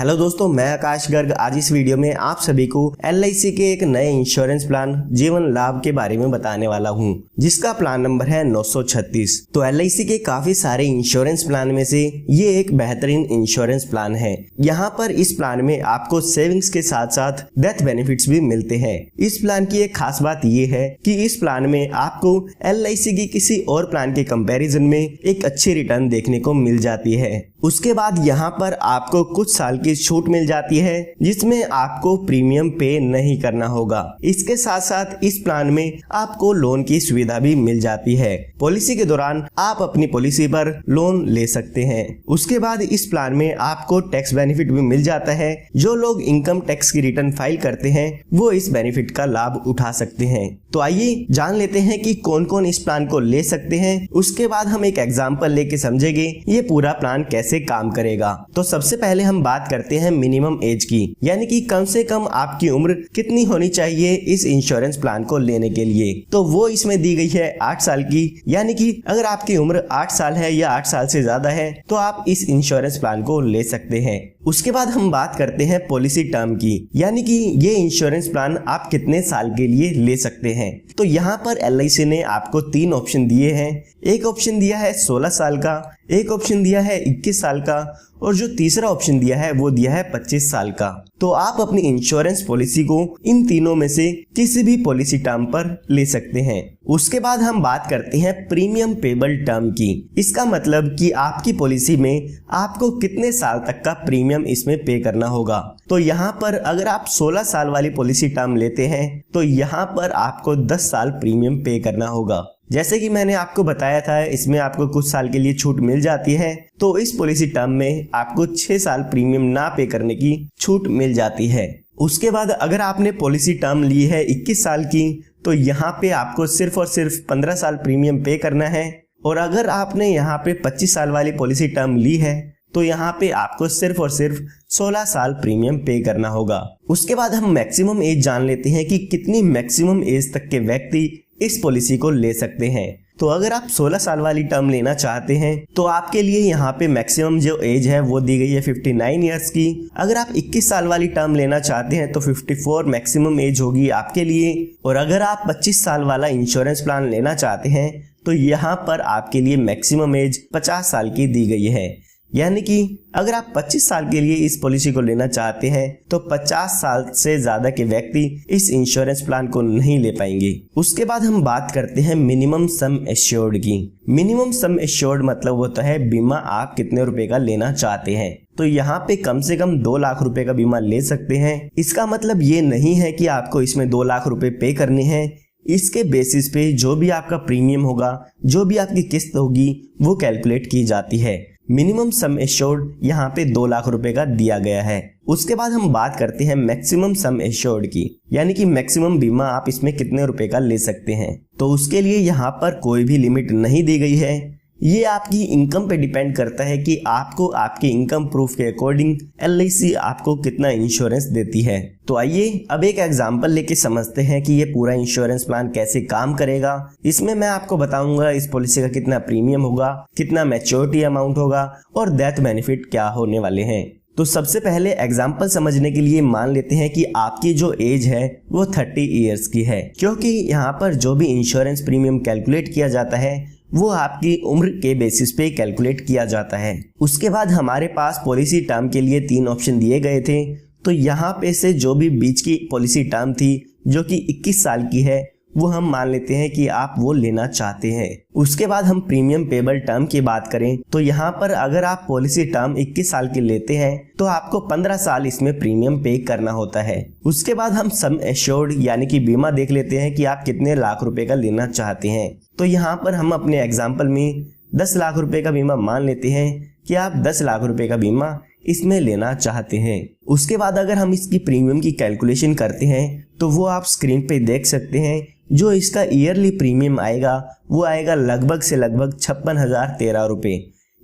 Hello दोस्तों, मैं आकाश गर्ग आज इस वीडियो में आप सभी को LIC के एक नए इंश्योरेंस प्लान जीवन लाभ के बारे में बताने वाला हूं, जिसका प्लान नंबर है 936। तो LIC के काफी सारे इंश्योरेंस प्लान में से ये एक बेहतरीन इंश्योरेंस प्लान है। यहाँ पर इस प्लान में आपको सेविंग्स के साथ साथ डेथ बेनिफिट्स भी मिलते हैं। इस प्लान की एक खास बात ये है कि इस प्लान में आपको LIC की किसी और प्लान के कंपैरिजन में एक अच्छी रिटर्न देखने को मिल जाती है। उसके बाद यहाँ पर आपको कुछ साल की छूट मिल जाती है, जिसमें आपको प्रीमियम पे नहीं करना होगा। इसके साथ साथ इस प्लान में आपको लोन की सुविधा भी मिल जाती है। पॉलिसी के दौरान आप अपनी पॉलिसी पर लोन ले सकते हैं। उसके बाद इस प्लान में आपको टैक्स बेनिफिट भी मिल जाता है। जो लोग इनकम टैक्स की रिटर्न फाइल करते हैं वो इस बेनिफिट का लाभ उठा सकते हैं। तो आइए जान लेते हैं कि कौन कौन इस प्लान को ले सकते हैं। उसके बाद हम एक एग्जाम्पल लेके समझेंगे ये पूरा प्लान कैसे काम करेगा। तो सबसे पहले हम बात करते हैं मिनिमम एज की, यानी कि कम से कम आपकी उम्र कितनी होनी चाहिए इस इंश्योरेंस प्लान को लेने के लिए। तो वो इसमें दी गई है 8 साल की, यानी कि अगर आपकी उम्र 8 साल है या 8 साल से ज्यादा है तो आप इस इंश्योरेंस प्लान को ले सकते हैं। उसके बाद हम बात करते हैं पॉलिसी टर्म की, यानी कि ये इंश्योरेंस प्लान आप कितने साल के लिए ले सकते हैं। तो यहाँ पर LIC ने आपको 3 ऑप्शन दिए हैं। एक ऑप्शन दिया है 16 साल का, एक ऑप्शन दिया है 21 साल का और जो तीसरा ऑप्शन दिया है वो दिया है 25 साल का। तो आप अपनी इंश्योरेंस पॉलिसी को इन तीनों में से किसी भी पॉलिसी टर्म पर ले सकते हैं। उसके बाद हम बात करते हैं प्रीमियम पेबल टर्म की। इसका मतलब कि आपकी पॉलिसी में आपको कितने साल तक का प्रीमियम इसमें पे करना होगा। तो यहाँ पर अगर आप 16 साल वाली पॉलिसी टर्म लेते हैं तो यहाँ पर आपको 10 साल प्रीमियम पे करना होगा। जैसे कि मैंने आपको बताया था, इसमें आपको कुछ साल के लिए छूट मिल जाती है। तो इस पॉलिसी टर्म में आपको 6 साल प्रीमियम ना पे करने की छूट मिल जाती है। उसके बाद अगर आपने पॉलिसी टर्म ली है 21 साल की तो यहाँ पे आपको सिर्फ और सिर्फ 15 साल प्रीमियम पे करना है। और अगर आपने यहाँ पे 25 साल वाली पॉलिसी टर्म ली है तो यहाँ पे आपको सिर्फ और सिर्फ 16 साल प्रीमियम पे करना होगा। उसके बाद हम मैक्सिमम एज जान लेते हैं कि कितनी मैक्सिमम एज तक के व्यक्ति इस पॉलिसी को ले सकते हैं। तो अगर आप 16 साल वाली टर्म लेना चाहते हैं तो आपके लिए यहाँ पे मैक्सिमम जो एज है वो दी गई है 59 इयर्स की। अगर आप 21 साल वाली टर्म लेना चाहते हैं तो 54 मैक्सिमम एज होगी आपके लिए। और अगर आप 25 साल वाला इंश्योरेंस प्लान लेना चाहते हैं तो यहाँ पर आपके लिए मैक्सिमम एज 50 साल की दी गई है। यानी कि अगर आप 25 साल के लिए इस पॉलिसी को लेना चाहते हैं तो 50 साल से ज्यादा के व्यक्ति इस इंश्योरेंस प्लान को नहीं ले पाएंगे। उसके बाद हम बात करते हैं मिनिमम सम एश्योर्ड की। मिनिमम सम एश्योर्ड मतलब होता है बीमा आप कितने रुपए का लेना चाहते हैं। तो यहाँ पे कम से कम 2 लाख रुपए का बीमा ले सकते हैं। इसका मतलब ये नहीं है कि आपको इसमें 2 लाख रुपए पे करने हैं। इसके बेसिस पे जो भी आपका प्रीमियम होगा, जो भी आपकी किस्त होगी वो कैलकुलेट की जाती है। मिनिमम सम एश्योर्ड यहाँ पे 2 लाख रुपए का दिया गया है। उसके बाद हम बात करते हैं मैक्सिमम सम एश्योर्ड की, यानी कि मैक्सिमम बीमा आप इसमें कितने रुपए का ले सकते हैं। तो उसके लिए यहाँ पर कोई भी लिमिट नहीं दी गई है। ये आपकी इनकम पे डिपेंड करता है कि आपको आपके इनकम प्रूफ के अकॉर्डिंग LIC आपको कितना इंश्योरेंस देती है। तो आइए अब एक एग्जांपल लेके समझते हैं कि ये पूरा इंश्योरेंस प्लान कैसे काम करेगा। इसमें मैं आपको बताऊंगा इस पॉलिसी का कितना प्रीमियम होगा, कितना मैच्योरिटी अमाउंट होगा और डेथ बेनिफिट क्या होने वाले हैं। तो सबसे पहले एग्जाम्पल समझने के लिए मान लेते हैं कि आपकी जो एज है वो 30 इयर्स की है, क्योंकि यहाँ पर जो भी इंश्योरेंस प्रीमियम कैलकुलेट किया जाता है वो आपकी उम्र के बेसिस पे कैलकुलेट किया जाता है। उसके बाद हमारे पास पॉलिसी टर्म के लिए 3 ऑप्शन दिए गए थे। तो यहाँ पे से जो भी बीच की पॉलिसी टर्म थी जो कि 21 साल की है वो हम मान लेते हैं कि आप वो लेना चाहते हैं। उसके बाद हम प्रीमियम पेबल टर्म की बात करें तो यहाँ पर अगर आप पॉलिसी टर्म 21 साल की लेते हैं तो आपको 15 साल इसमें प्रीमियम पे करना होता है। उसके बाद हम सम एश्योर्ड यानी कि बीमा देख लेते हैं कि आप कितने लाख रुपए का लेना चाहते हैं। तो यहाँ पर हम अपने एग्जाम्पल में 10 लाख रुपए का बीमा मान लेते हैं कि आप 10 लाख रुपए का बीमा इसमें लेना चाहते हैं। उसके बाद अगर हम इसकी प्रीमियम की कैलकुलेशन करते हैं तो वो आप स्क्रीन पे देख सकते हैं। जो इसका ईयरली प्रीमियम आएगा वो आएगा लगभग से लगभग 56,013 रुपए।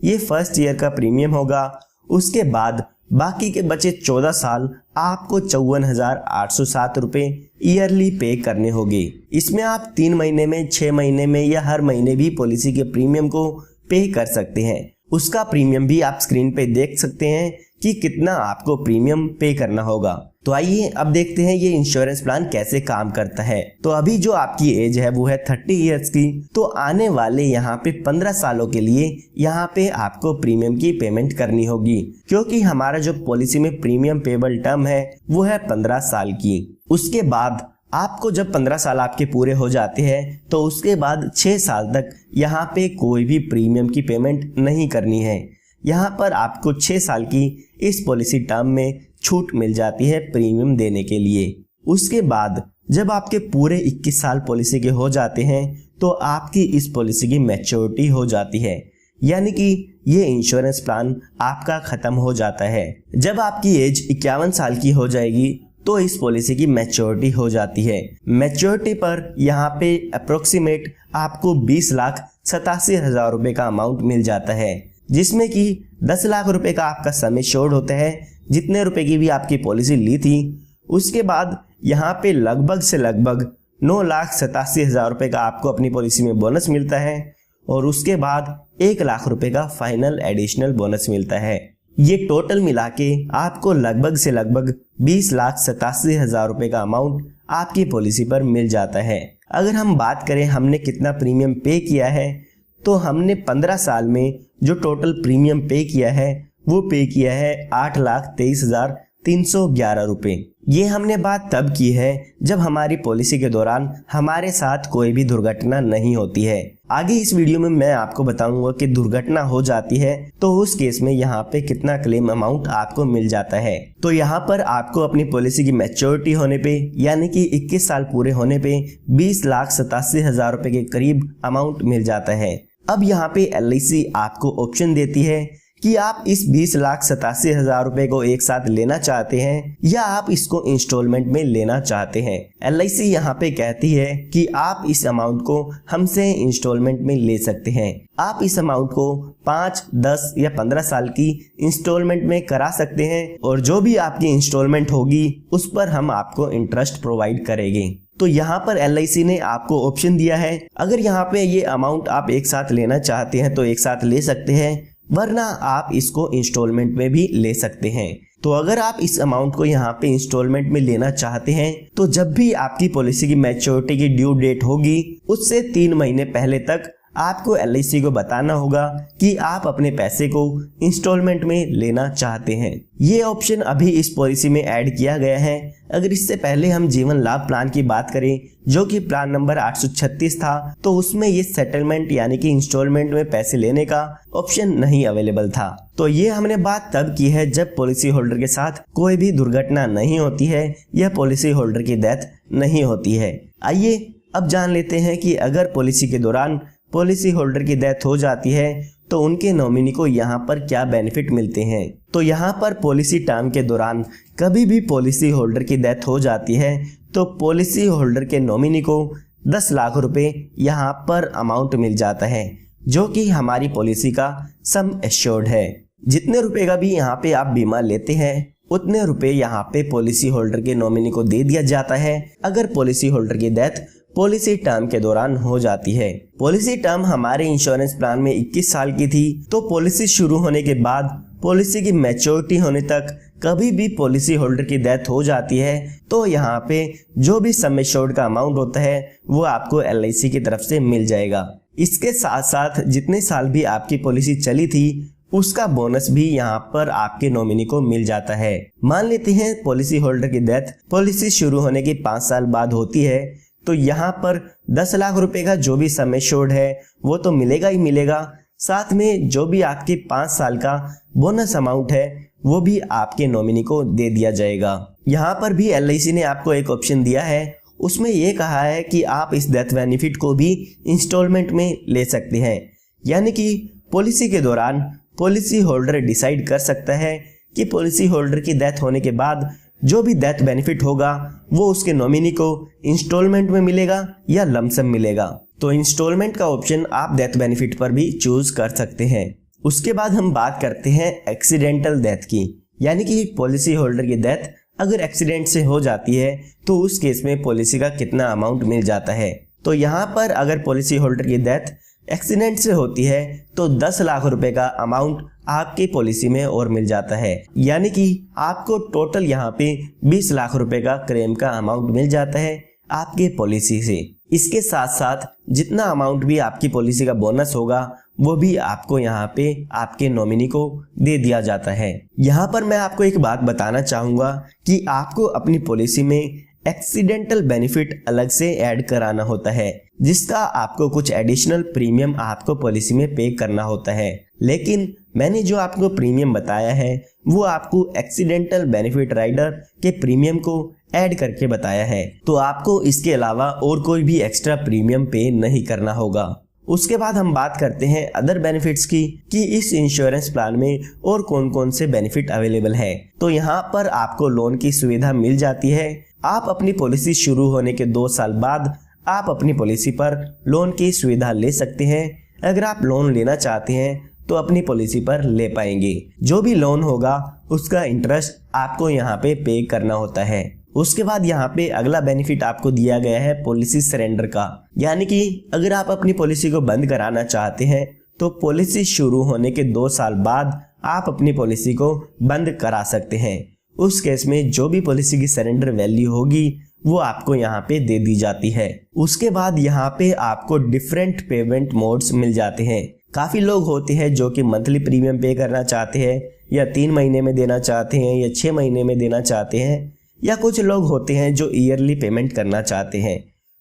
ये फर्स्ट ईयर का प्रीमियम होगा। उसके बाद बाकी के बचे 14 साल आपको 54,807 रुपए ईयरली पे करने होंगे। इसमें आप 3 महीने में, 6 महीने में या हर महीने भी पॉलिसी के प्रीमियम को पे कर सकते हैं। उसका प्रीमियम भी आप स्क्रीन पे देख सकते हैं कि कितना आपको प्रीमियम पे करना होगा। तो आइए अब देखते हैं ये इंश्योरेंस प्लान कैसे काम करता है। तो अभी जो आपकी एज है वो है 30 इयर्स की। तो आने वाले यहाँ पे 15 सालों के लिए यहाँ पे आपको प्रीमियम की पेमेंट करनी होगी, क्योंकि हमारा जो पॉलिसी में प्रीमियम पेबल टर्म है वो है 15 साल की। उसके बाद आपको जब 15 साल आपके पूरे हो जाते हैं तो उसके बाद 6 साल तक यहाँ पे कोई भी प्रीमियम की पेमेंट नहीं करनी है। यहाँ पर आपको 6 साल की इस पॉलिसी टर्म में छूट मिल जाती है प्रीमियम देने के लिए। उसके बाद जब आपके पूरे 21 साल पॉलिसी के हो जाते हैं तो आपकी इस पॉलिसी की मैच्योरिटी हो जाती है, यानी कि ये इंश्योरेंस प्लान आपका खत्म हो जाता है। जब आपकी एज 51 साल की हो जाएगी तो इस पॉलिसी की मैच्योरिटी हो जाती है। मैच्योरिटी पर यहाँ पे अप्रोक्सीमेट आपको 20,87,000 रुपए का अमाउंट मिल जाता है, जिसमें कि 10 लाख रुपए का आपका सम एश्योर्ड होता है, जितने रुपए की भी आपकी पॉलिसी ली थी। उसके बाद यहाँ पे लगभग से लगभग 9,87,000 रुपए का आपको अपनी पॉलिसी में बोनस मिलता है, और उसके बाद 1 लाख रुपए का फाइनल एडिशनल बोनस मिलता है। ये टोटल मिला के आपको लगभग से लगभग 20,87,000 रुपए का अमाउंट आपकी पॉलिसी पर मिल जाता है। अगर हम बात करें हमने कितना प्रीमियम पे किया है, तो हमने 15 साल में जो टोटल प्रीमियम पे किया है वो पे किया है 8,23,311 रुपए। ये हमने बात तब की है जब हमारी पॉलिसी के दौरान हमारे साथ कोई भी दुर्घटना नहीं होती है। आगे इस वीडियो में मैं आपको बताऊंगा कि दुर्घटना हो जाती है तो उस केस में यहाँ पे कितना क्लेम अमाउंट आपको मिल जाता है। तो यहाँ पर आपको अपनी पॉलिसी की मैच्योरिटी होने पे यानी कि 21 साल पूरे होने पे 20,87,000 रुपए के करीब अमाउंट मिल जाता है। अब यहाँ पे LIC आपको ऑप्शन देती है कि आप इस 20,87,000 रुपए को एक साथ लेना चाहते हैं या आप इसको इंस्टॉलमेंट में लेना चाहते हैं। LIC यहाँ पे कहती है कि आप इस अमाउंट को हमसे इंस्टॉलमेंट में ले सकते हैं। आप इस अमाउंट को 5, 10 या 15 साल की इंस्टॉलमेंट में करा सकते हैं, और जो भी आपकी इंस्टॉलमेंट होगी उस पर हम आपको इंटरेस्ट प्रोवाइड करेंगे। तो यहाँ पर LIC ने आपको ऑप्शन दिया है, अगर यहाँ पे ये अमाउंट आप एक साथ लेना चाहते हैं तो एक साथ ले सकते हैं, वरना आप इसको इंस्टॉलमेंट में भी ले सकते हैं। तो अगर आप इस अमाउंट को यहाँ पे इंस्टॉलमेंट में लेना चाहते हैं तो जब भी आपकी पॉलिसी की मैच्योरिटी की ड्यू डेट होगी उससे 3 महीने पहले तक आपको LIC को बताना होगा कि आप अपने पैसे को इंस्टॉलमेंट में लेना चाहते हैं। ये ऑप्शन अभी इस पॉलिसी में ऐड किया गया है। अगर इससे पहले हम जीवन लाभ प्लान की बात करें जो कि प्लान नंबर 836 था, तो उसमें ये सेटलमेंट यानी कि इंस्टॉलमेंट में पैसे लेने का ऑप्शन नहीं अवेलेबल था। तो ये हमने बात तब की है जब पॉलिसी होल्डर के साथ कोई भी दुर्घटना नहीं होती है या पॉलिसी होल्डर की डेथ नहीं होती है। आइए अब जान लेते हैं कि अगर पॉलिसी के दौरान पॉलिसी होल्डर की डेथ हो जाती है तो उनके नॉमिनी को यहाँ पर क्या बेनिफिट मिलते हैं। तो यहाँ पर पॉलिसी टर्म के दौरान कभी भी पॉलिसी होल्डर की डेथ हो जाती है तो पॉलिसी होल्डर के नॉमिनी को 10 लाख रुपए यहाँ पर अमाउंट मिल जाता है, जो कि हमारी पॉलिसी का सम एश्योर्ड है। जितने रुपए का भी यहाँ पे आप बीमा लेते हैं उतने रुपए यहाँ पे पॉलिसी होल्डर के नॉमिनी को दे दिया जाता है अगर पॉलिसी होल्डर की डेथ पॉलिसी टर्म के दौरान हो जाती है। पॉलिसी टर्म हमारे इंश्योरेंस प्लान में 21 साल की थी, तो पॉलिसी शुरू होने के बाद पॉलिसी की मैच्योरिटी होने तक कभी भी पॉलिसी होल्डर की डेथ हो जाती है तो यहाँ पे जो भी सम एश्योर्ड का अमाउंट होता है वो आपको LIC की तरफ से मिल जाएगा। इसके साथ साथ जितने साल भी आपकी पॉलिसी चली थी उसका बोनस भी यहाँ पर आपके नॉमिनी को मिल जाता है। मान लेते हैं पॉलिसी होल्डर की डेथ पॉलिसी शुरू होने के 5 साल बाद होती है, तो यहाँ पर 10 लाख रुपए का जो भी सम एश्योर्ड है वो तो मिलेगा ही मिलेगा, साथ में जो भी आपके 5 साल का बोनस अमाउंट है वो भी आपके नॉमिनी को दे दिया जाएगा। यहाँ पर भी LIC ने आपको एक ऑप्शन दिया है, उसमें ये कहा है कि आप इस डेथ बेनिफिट को भी इंस्टॉलमेंट में ले सकते हैं, यानी कि पॉलिसी के दौरान पॉलिसी होल्डर डिसाइड कर सकता है कि पॉलिसी होल्डर की डेथ होने के बाद जो भी डेथ बेनिफिट होगा वो उसके नॉमिनी को इंस्टॉलमेंट में मिलेगा या लमसम मिलेगा। तो इंस्टॉलमेंट का ऑप्शन आप डेथ बेनिफिट पर भी चूज कर सकते हैं। उसके बाद हम बात करते हैं एक्सीडेंटल डेथ की, यानी कि पॉलिसी होल्डर की डेथ अगर एक्सीडेंट से हो जाती है तो उस केस में पॉलिसी का कितना अमाउंट मिल जाता है। तो यहाँ पर अगर पॉलिसी होल्डर की डेथ एक्सीडेंट से होती है तो 10 लाख रुपए का अमाउंट आपकी पॉलिसी में और मिल जाता है, यानी कि आपको टोटल यहाँ पे 20 लाख रुपए का क्लेम का अमाउंट मिल जाता है आपके पॉलिसी से। इसके साथ साथ जितना अमाउंट भी आपकी पॉलिसी का बोनस होगा वो भी आपको यहाँ पे आपके नॉमिनी को दे दिया जाता है। यहाँ पर मैं आपको एक बात बताना चाहूंगा कि आपको अपनी पॉलिसी में एक्सीडेंटल बेनिफिट अलग से ऐड कराना होता है, जिसका आपको कुछ एडिशनल प्रीमियम आपको पॉलिसी में पे करना होता है। लेकिन मैंने जो आपको प्रीमियम बताया है वो आपको एक्सीडेंटल बेनिफिट राइडर के प्रीमियम को ऐड करके बताया है, तो आपको इसके अलावा और कोई भी एक्स्ट्रा प्रीमियम पे नहीं करना होगा। उसके बाद हम बात करते हैं अदर बेनिफिट्स की कि इस इंश्योरेंस प्लान में और कौन कौन से बेनिफिट अवेलेबल है। तो यहाँ पर आपको लोन की सुविधा मिल जाती है। आप अपनी पॉलिसी शुरू होने के 2 साल बाद आप अपनी पॉलिसी पर लोन की सुविधा ले सकते हैं। अगर आप लोन लेना चाहते हैं तो अपनी पॉलिसी पर ले पाएंगे। जो भी लोन होगा उसका इंटरेस्ट आपको यहाँ पे करना होता है। उसके बाद यहाँ पे अगला बेनिफिट आपको दिया गया है पॉलिसी सरेंडर का, यानी कि अगर आप अपनी पॉलिसी को बंद कराना चाहते हैं तो पॉलिसी शुरू होने के 2 साल बाद आप अपनी पॉलिसी को बंद करा सकते हैं। उस केस में जो भी पॉलिसी की सरेंडर वैल्यू होगी वो आपको यहाँ पे दे दी जाती है। उसके बाद यहाँ पे आपको डिफरेंट पेमेंट मोड्स मिल जाते हैं। काफी लोग होते हैं जो कि मंथली प्रीमियम पे करना चाहते हैं, या 3 महीने में देना चाहते हैं, या 6 महीने में देना चाहते हैं, या कुछ लोग होते हैं जो ईयरली पेमेंट करना चाहते हैं।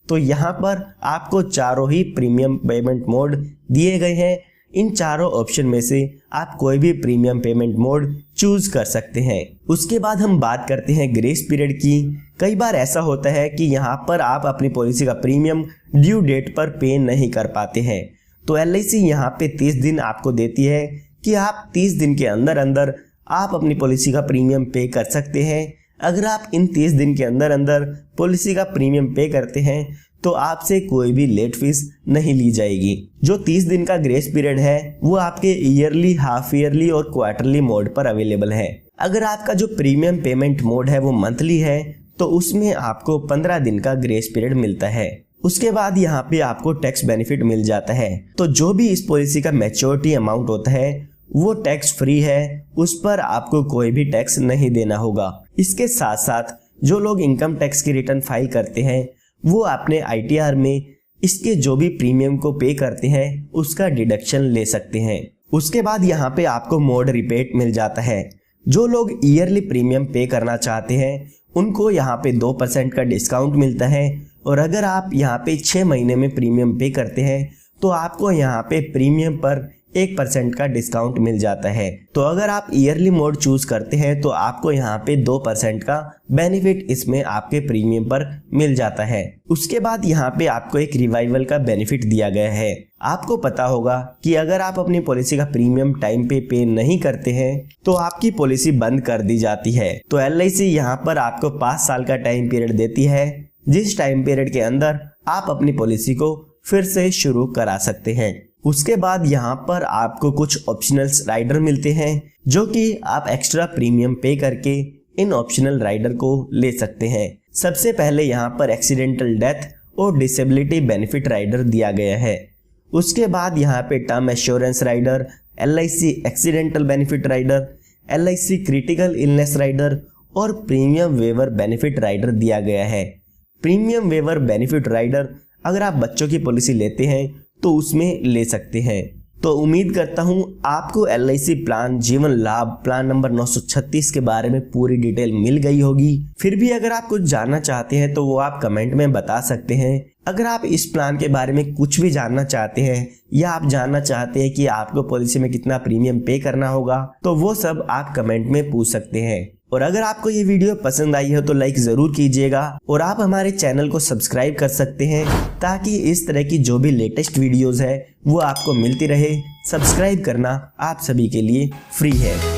तो यहाँ पर आपको चारों ही प्रीमियम पेमेंट मोड दिए गए हैं। इन चारों ऑप्शन में से आप कोई भी प्रीमियम पेमेंट मोड चूज कर सकते हैं। उसके बाद हम बात करते हैं ग्रेस पीरियड की। कई बार ऐसा होता है कि यहाँ पर आप अपनी पॉलिसी का प्रीमियम ड्यू डेट पर पे नहीं कर पाते हैं, तो LIC यहाँ पे 30 दिन आपको देती है कि आप 30 दिन के अंदर अंदर आप अपनी पॉलिसी का प्रीमियम पे कर सकते हैं। अगर आप इन 30 दिन के अंदर अंदर पॉलिसी का प्रीमियम पे करते हैं तो आपसे कोई भी लेट फीस नहीं ली जाएगी। जो 30 दिन का ग्रेस पीरियड है वो आपके ईयरली, हाफ ईयरली और क्वार्टरली मोड पर अवेलेबल है। अगर आपका जो प्रीमियम पेमेंट मोड है वो मंथली है तो उसमें आपको 15 दिन का ग्रेस पीरियड मिलता है। उसके बाद यहाँ पे आपको टैक्स बेनिफिट मिल जाता है। तो जो भी इस पॉलिसी का मैच्योरिटी अमाउंट होता है वो टैक्स फ्री है, उस पर आपको कोई भी टैक्स नहीं देना होगा। इसके साथ साथ जो लोग इनकम टैक्स की रिटर्न फाइल करते हैं वो अपने ITR में इसके जो भी प्रीमियम को पे करते हैं उसका डिडक्शन ले सकते हैं। उसके बाद यहाँ पे आपको मोड रिबेट मिल जाता है। जो लोग ईयरली प्रीमियम पे करना चाहते हैं उनको यहाँ पे 2% का डिस्काउंट मिलता है, और अगर आप यहाँ पे 6 महीने में प्रीमियम पे करते हैं तो आपको यहाँ पे प्रीमियम पर 1% का डिस्काउंट मिल जाता है। तो अगर आप ईयरली मोड चूज करते हैं तो आपको यहाँ पे 2% का बेनिफिट इसमें आपके प्रीमियम पर मिल जाता है। उसके बाद यहाँ पे आपको एक रिवाइवल का बेनिफिट दिया गया है। आपको पता होगा कि अगर आप अपनी पॉलिसी का प्रीमियम टाइम पे नहीं करते हैं तो आपकी पॉलिसी बंद कर दी जाती है। तो LIC यहाँ पर आपको 5 साल का टाइम पीरियड देती है, जिस टाइम पीरियड के अंदर आप अपनी पॉलिसी को फिर से शुरू करा सकते हैं। उसके बाद यहाँ पर आपको कुछ ऑप्शनल राइडर मिलते हैं जो कि आप एक्स्ट्रा प्रीमियम पे करके इन ऑप्शनल राइडर को ले सकते हैं। सबसे पहले यहाँ पर एक्सीडेंटल डेथ और डिसेबिलिटी बेनिफिट राइडर दिया गया है। उसके बाद यहाँ पे term assurance rider, LIC accidental benefit rider, LIC critical illness rider और प्रीमियम वेवर बेनिफिट राइडर दिया गया है। प्रीमियम वेवर बेनिफिट राइडर अगर आप बच्चों की पॉलिसी लेते हैं तो उसमें ले सकते हैं। तो उम्मीद करता हूं आपको LIC प्लान जीवन लाभ प्लान नंबर 936 के बारे में पूरी डिटेल मिल गई होगी। फिर भी अगर आप कुछ जानना चाहते हैं तो वो आप कमेंट में बता सकते हैं। अगर आप इस प्लान के बारे में कुछ भी जानना चाहते हैं या आप जानना चाहते हैं कि आपको पॉलिसी में कितना प्रीमियम पे करना होगा तो वो सब आप कमेंट में पूछ सकते हैं। और अगर आपको ये वीडियो पसंद आई है तो लाइक जरूर कीजिएगा, और आप हमारे चैनल को सब्सक्राइब कर सकते हैं ताकि इस तरह की जो भी लेटेस्ट वीडियोस है वो आपको मिलती रहे। सब्सक्राइब करना आप सभी के लिए फ्री है।